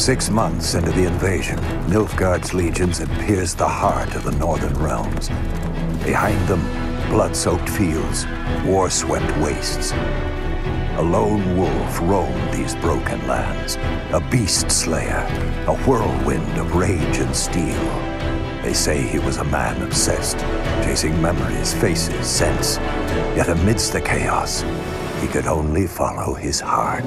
6 months into the invasion, Nilfgaard's legions had pierced the heart of the northern realms. Behind them, blood-soaked fields, war-swept wastes. A lone wolf roamed these broken lands, a beast slayer, a whirlwind of rage and steel. They say he was a man obsessed, chasing memories, faces, scents. Yet amidst the chaos, he could only follow his heart.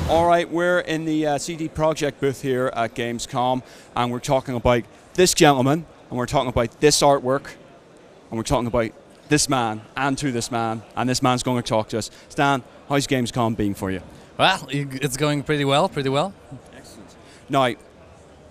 All right, we're in the CD Projekt booth here at Gamescom, and we're talking about this gentleman, and we're talking about this artwork, and we're talking about this man, and this man's going to talk to us. Stan, how's Gamescom being for you? Well, it's going pretty well, Excellent. Now,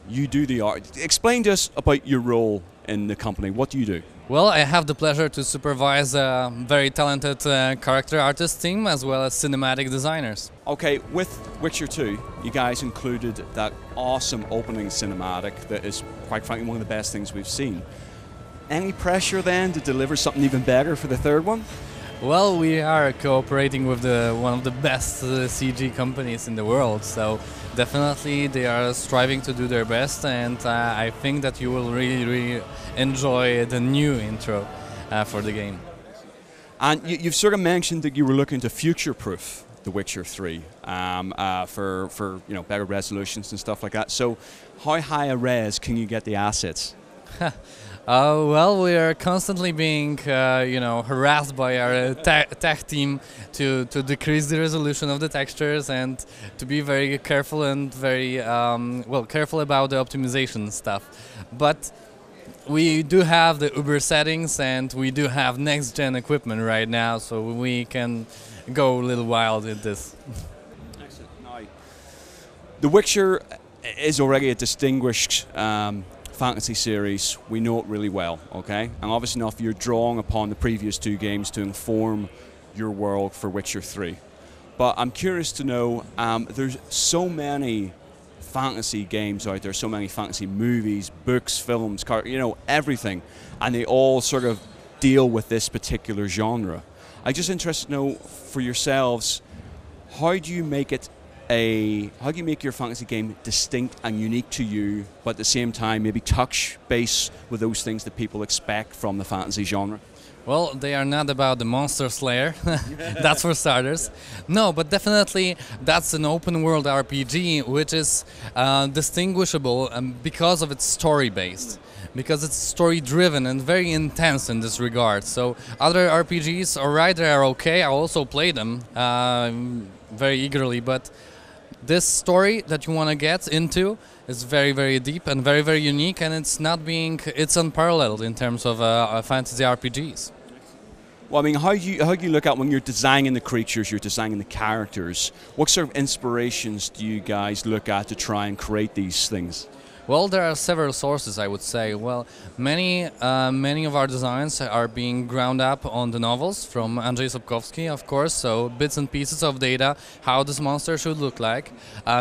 you do the art. Explain to us about your role in the company. What do you do? Well, I have the pleasure to supervise a very talented character artist team as well as cinematic designers. Okay, with Witcher 2, you guys included that awesome opening cinematic that is, quite frankly, one of the best things we've seen. Any pressure then to deliver something even better for the third one? Well, we are cooperating with one of the best CG companies in the world, so definitely they are striving to do their best, and I think that you will really enjoy the new intro for the game. And you've sort of mentioned that you were looking to future-proof The Witcher 3 for better resolutions and stuff like that. So how high a res can you get the assets? Well, we are constantly being, harassed by our tech team to decrease the resolution of the textures and to be very careful and very careful about the optimization stuff. But we do have the Uber settings and we do have next-gen equipment right now, so we can go a little wild with this. Excellent. Now, The Witcher is already a distinguished fantasy series. We know it really well, okay? And obviously enough, you're drawing upon the previous two games to inform your world for Witcher 3. But I'm curious to know, there's so many fantasy games out there, so many fantasy movies, books, films, everything, and they all sort of deal with this particular genre. I'm just interested to know, for yourselves, how do you make your fantasy game distinct and unique to you, but at the same time maybe touch base with those things that people expect from the fantasy genre? Well, they are not about the monster slayer, that's for starters. No, but definitely that's an open world RPG which is distinguishable because of its story-based. Because it's story-driven and very intense in this regard. So other RPGs, alright, they are okay, I also play them very eagerly, but this story that you want to get into is very, very deep and very, very unique, and it's unparalleled in terms of fantasy RPGs. Well, I mean, how do you look at when you're designing the creatures, you're designing the characters? What sort of inspirations do you guys look at to try and create these things? Well, there are several sources, I would say. Well, many of our designs are being ground up on the novels from Andrzej Sapkowski, of course, so bits and pieces of data, how this monster should look like.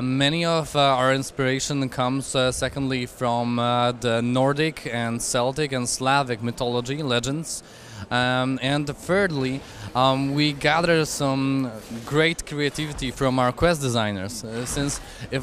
Many of our inspiration comes, secondly, from the Nordic and Celtic and Slavic mythology, legends. And thirdly, we gather some great creativity from our quest designers, since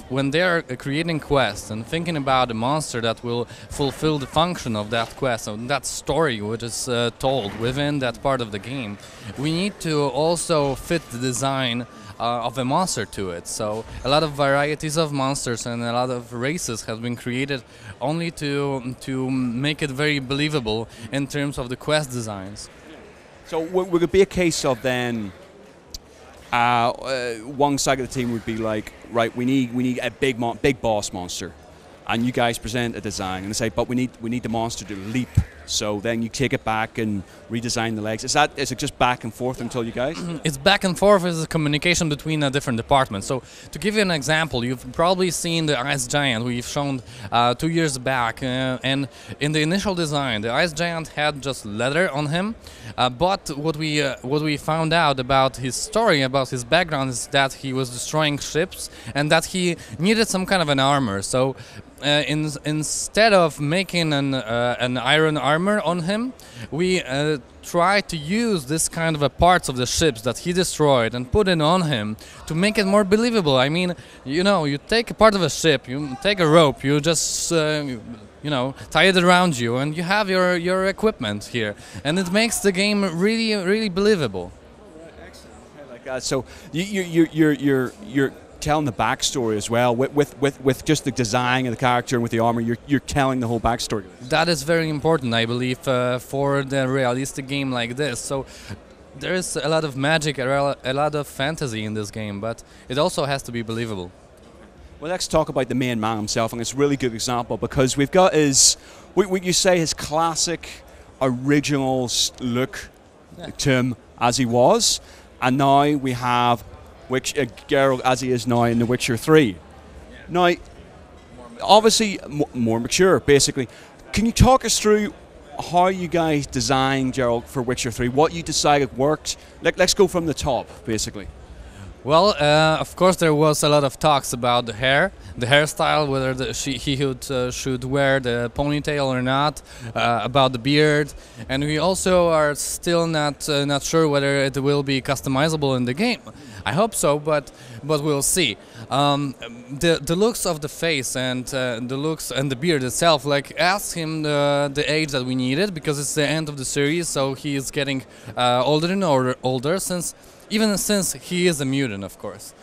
when they are creating quests and thinking about a monster that will fulfill the function of that quest, and that story which is told within that part of the game, we need to also fit the design of a monster to it. So a lot of varieties of monsters and a lot of races have been created only to make it very believable in terms of the quest designs. So would it be a case of then one side of the team would be like, right, we need a big boss monster, and you guys present a design and they say, but we need the monster to leap. So then you take it back and redesign the legs. Is it just back and forth until you guys? It's back and forth as a communication between different departments. So to give you an example, you've probably seen the Ice Giant we've shown 2 years back, and in the initial design, the Ice Giant had just leather on him. But what we found out about his story, about his background, is that he was destroying ships and that he needed some kind of an armor. So instead of making an iron armor on him, we try to use this kind of a parts of the ships that he destroyed and put it on him to make it more believable. I mean, you know, you take a part of a ship, you take a rope, you just you know, tie it around you, and you have your equipment here, and it makes the game really believable. Excellent. Okay, like that. So you're telling the backstory as well with just the design of the character and with the armor. You're telling the whole backstory. That is very important, I believe, for the realistic game like this. So there is a lot of magic, a lot of fantasy in this game, but it also has to be believable. Well, let's talk about the main man himself, and it's a really good example because we've got his, what you say, his classic original look to him as he was, and now we have Geralt as he is now in The Witcher 3. Yeah. Now, obviously more mature, basically. Can you talk us through how you guys designed Geralt for Witcher 3, what you decided worked? Let's go from the top, basically. Well, of course there was a lot of talks about the hairstyle, whether he should wear the ponytail or not, about the beard, and we also are still not sure whether it will be customizable in the game. I hope so, but we'll see. The looks of the face and the looks and the beard itself, like, ask him the age that we needed, because it's the end of the series, so he is getting older and older since he is a mutant, of course.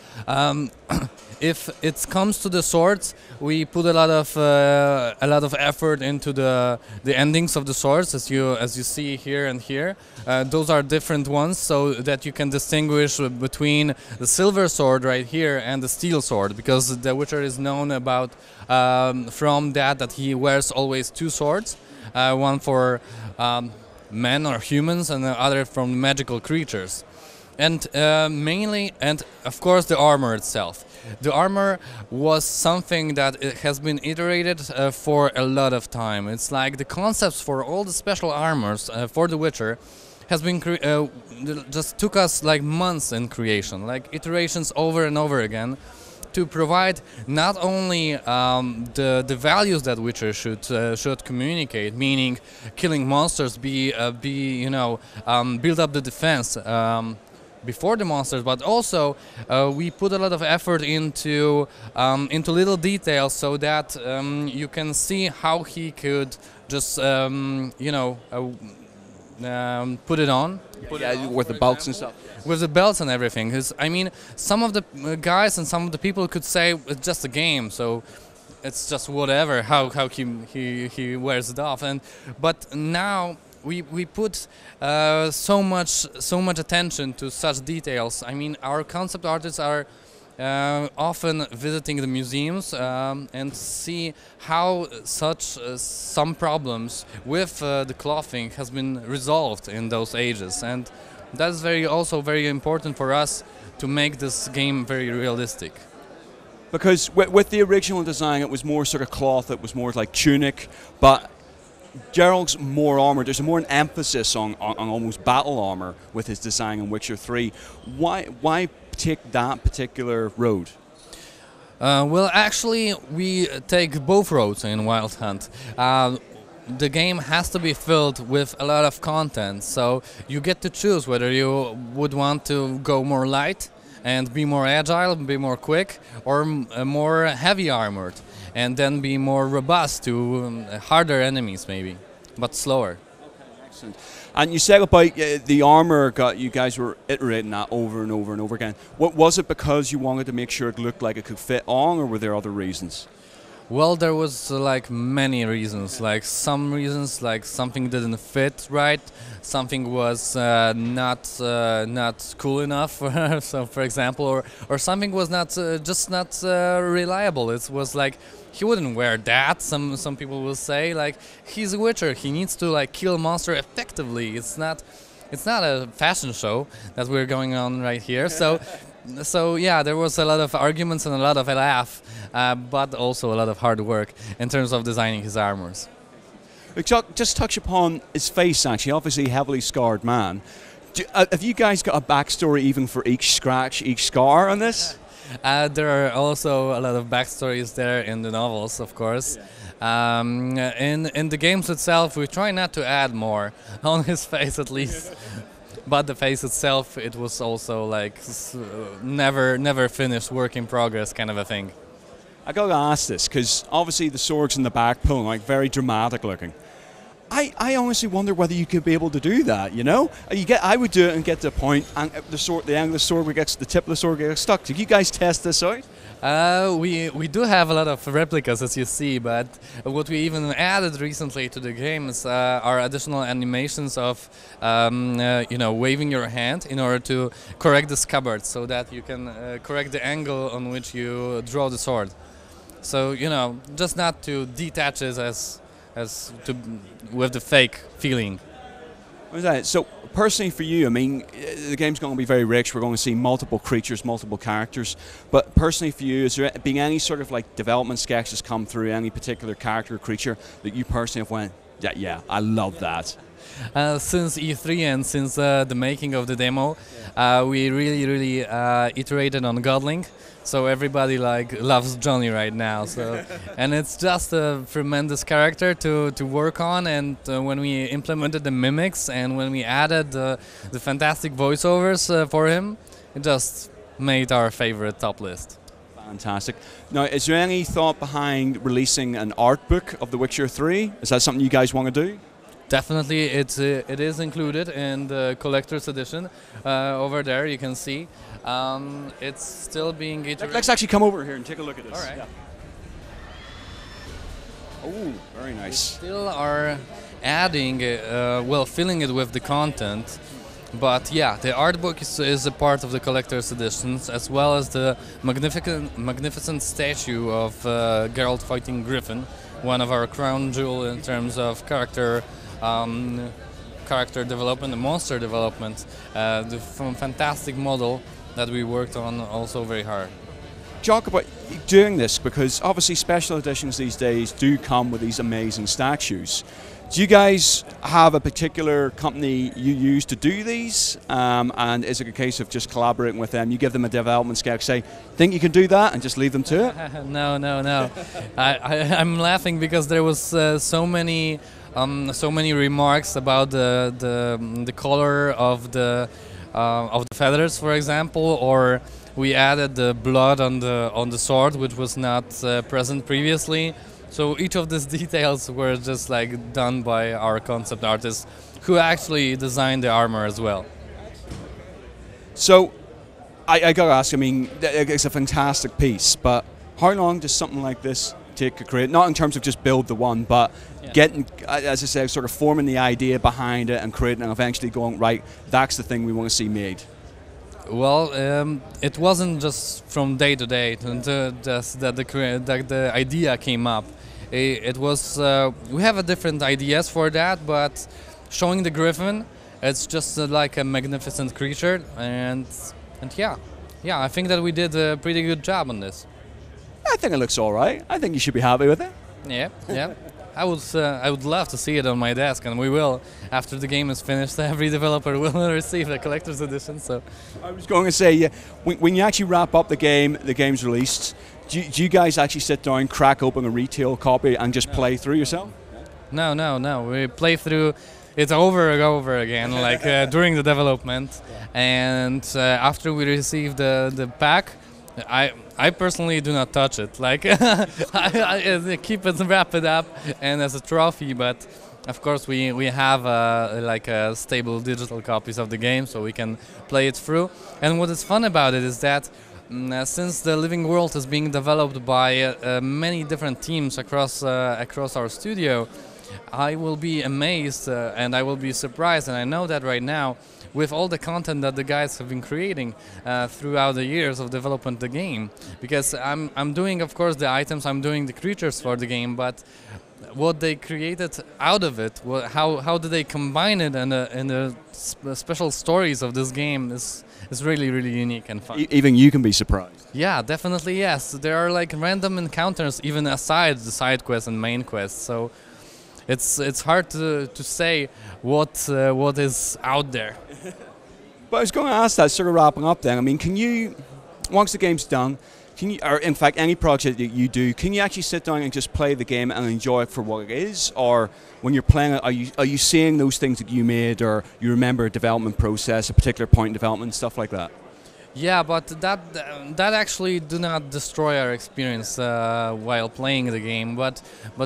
If it comes to the swords, we put a lot of effort into the endings of the swords, as you see here and here. Those are different ones, so that you can distinguish between the silver sword right here and the steel sword, because the Witcher is known about from that he wears always two swords, one for men or humans, and the other from magical creatures. And mainly, and of course, the armor itself. The armor was something that it has been iterated for a lot of time. It's like the concepts for all the special armors for The Witcher has been just took us like months in creation, like iterations over and over again, to provide not only the values that Witcher should communicate, meaning killing monsters, build up the defense. Before the monsters, but also we put a lot of effort into little details, so that you can see how he could just put it on. With the belts and stuff. With the belts and everything. 'Cause, I mean, some of the guys and some of the people could say it's just a game, so it's just whatever how he wears it off. But now we put so much attention to such details. I mean, our concept artists are often visiting the museums and see how some problems with the clothing has been resolved in those ages, and that's also very important for us to make this game very realistic. Because with the original design, it was more sort of cloth. It was more like tunic, but Geralt's more armor. There's more an emphasis on almost battle armor with his design in Witcher 3. Why take that particular road? Well, actually, we take both roads in Wild Hunt. The game has to be filled with a lot of content, so you get to choose whether you would want to go more light and be more agile, be more quick, or more heavy armored, and then be more robust to harder enemies maybe, but slower. Okay, excellent. And you said about the armor, you guys were iterating that over and over and over again. What was it, because you wanted to make sure it looked like it could fit on, or were there other reasons? Well, there was like many reasons. Like some reasons, like something didn't fit right, something was not cool enough. So, for example, or something was not reliable. It was like he wouldn't wear that. Some people will say, like, he's a Witcher. He needs to like kill a monster effectively. It's not a fashion show that we're going on right here. So yeah, there was a lot of arguments and a lot of laugh, but also a lot of hard work in terms of designing his armors. Just touch upon his face, actually. Obviously, heavily scarred man. Have you guys got a backstory even for each scratch, each scar on this? There are also a lot of backstories there in the novels, of course. In the games itself, we try not to add more on his face, at least. But the face itself, it was also like never finished, work in progress kind of a thing. I gotta ask this because obviously the swords in the back pulling, like very dramatic looking. I honestly wonder whether you could be able to do that. You know, I would do it and get to the point, and the angle of the sword would get the tip of the sword gets stuck. Did you guys test this out? We do have a lot of replicas, as you see, but what we even added recently to the game is are additional animations of waving your hand in order to correct the scabbard, so that you can correct the angle on which you draw the sword. So just not to detach it with the fake feeling. What is that? So personally for you, I mean, the game's going to be very rich. We're going to see multiple creatures, multiple characters. But personally for you, is there been any sort of like development sketches come through any particular character or creature that you personally have went, yeah, I love that? Since E3 and since the making of the demo, we really iterated on Godling. So everybody loves Johnny right now. So and it's just a tremendous character to work on. And when we implemented the mimics and when we added the fantastic voiceovers for him, it just made our favorite top list. Fantastic. Now, is there any thought behind releasing an art book of The Witcher 3? Is that something you guys want to do? Definitely, it is included in the collector's edition. Over there, you can see. It's still being iterated. Let's actually come over here and take a look at this. All right. Yeah. Oh, very nice. We still are adding, filling it with the content. But yeah, the art book is a part of the collector's editions, as well as the magnificent statue of Geralt fighting Griffin, one of our crown jewel in terms of character development, the monster development, the fantastic model that we worked on also very hard. Talk about doing this, because obviously special editions these days do come with these amazing statues. Do you guys have a particular company you use to do these? And is it a case of just collaborating with them? You give them a development sketch, say, think you can do that, and just leave them to it? No. I'm laughing because there was so many remarks about the color of the feathers, for example, or we added the blood on the sword, which was not present previously. So each of these details were just like done by our concept artists, who actually designed the armor as well. So I gotta ask, I mean, it's a fantastic piece, but how long does something like this take to create? Not in terms of just build the one, but getting, as I say, sort of forming the idea behind it and creating and eventually going, right, that's the thing we want to see made. Well, it wasn't just from day to day just that the idea came up. It was we have different ideas for that, but showing the griffin, it's just like a magnificent creature, and yeah, I think that we did a pretty good job on this. I think it looks all right. I think you should be happy with it. Yeah. I would love to see it on my desk, and we will. After the game is finished, every developer will receive a collector's edition. So I was going to say, yeah, when you actually wrap up the game's released, do you guys actually sit down, crack open a retail copy, and just play through yourself? No. We play through it over and over again, like during the development, and after we receive the pack, I personally do not touch it. Like I keep it, wrap it up, and as a trophy. But of course, we have stable digital copies of the game, so we can play it through. And what is fun about it is that since the living world is being developed by many different teams across our studio, I will be amazed and I will be surprised, and I know that right now, with all the content that the guys have been creating throughout the years of development the game. Because I'm doing, of course, the items, I'm doing the creatures for the game, but what they created out of it, how do they combine it, and the special stories of this game is really, really unique and fun. Even you can be surprised. Yeah, definitely, yes. There are like random encounters even aside the side quests and main quests, so it's hard to say what is out there. But I was going to ask that, sort of wrapping up then. I mean, once the game's done, can you, or in fact any project that you do, can you actually sit down and just play the game and enjoy it for what it is? Or when you're playing it, are you seeing those things that you made, or you remember a development process, a particular point in development, stuff like that? Yeah, but that actually do not destroy our experience while playing the game. But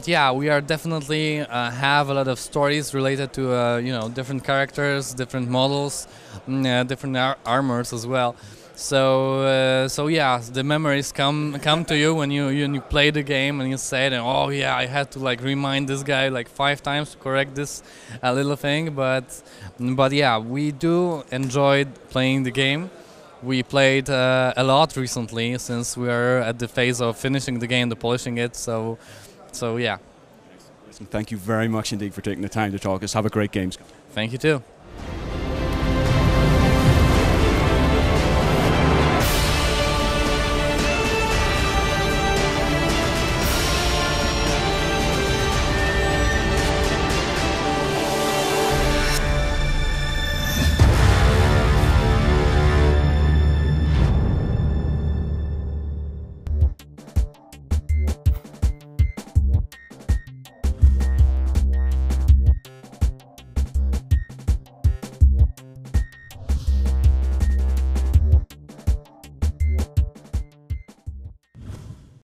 yeah, we are definitely have a lot of stories related to you know, different characters, different models, different armors as well. So yeah, the memories come to you when you play the game and you say that, oh yeah, I had to like remind this guy like 5 times to correct this little thing. But yeah, we do enjoy playing the game. We played a lot recently since we are at the phase of finishing the game, the polishing it. So yeah. Listen, thank you very much indeed for taking the time to talk. Let's have a great Gamescom. Thank you too.